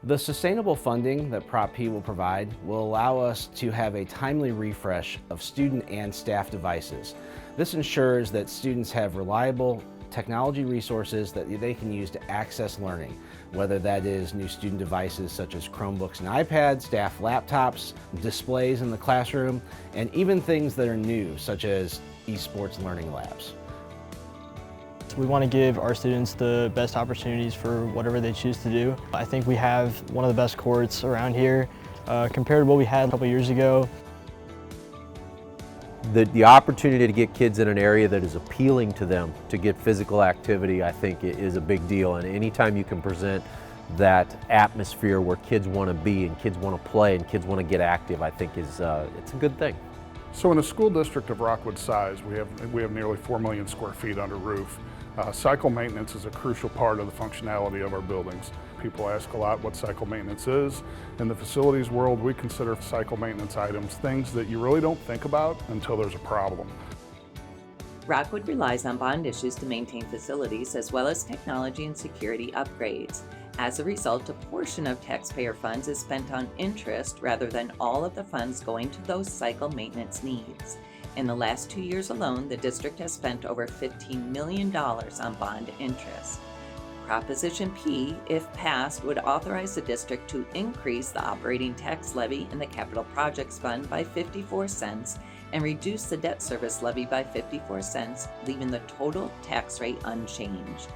The sustainable funding that Prop P will provide will allow us to have a timely refresh of student and staff devices. This ensures that students have reliable technology resources that they can use to access learning, whether that is new student devices such as Chromebooks and iPads, staff laptops, displays in the classroom, and even things that are new, such as esports learning labs. We want to give our students the best opportunities for whatever they choose to do. I think we have one of the best courts around here compared to what we had a couple years ago. The opportunity to get kids in an area that is appealing to them to get physical activity, I think, is a big deal. And anytime you can present that atmosphere where kids want to be and kids want to play and kids want to get active, I think it's a good thing. So in a school district of Rockwood size, we have nearly 4 million square feet under roof. Cycle maintenance is a crucial part of the functionality of our buildings. People ask a lot what cycle maintenance is. In the facilities world, we consider cycle maintenance items things that you really don't think about until there's a problem. Rockwood relies on bond issues to maintain facilities as well as technology and security upgrades. As a result, a portion of taxpayer funds is spent on interest rather than all of the funds going to those cycle maintenance needs. In the last 2 years alone, the district has spent over $15 million on bond interest. Proposition P, if passed, would authorize the district to increase the operating tax levy in the Capital Projects Fund by 54 cents and reduce the debt service levy by 54 cents, leaving the total tax rate unchanged.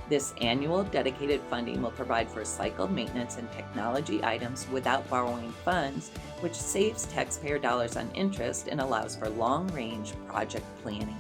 This annual dedicated funding will provide for cycle maintenance and technology items without borrowing funds, which saves taxpayer dollars on interest and allows for long-range project planning.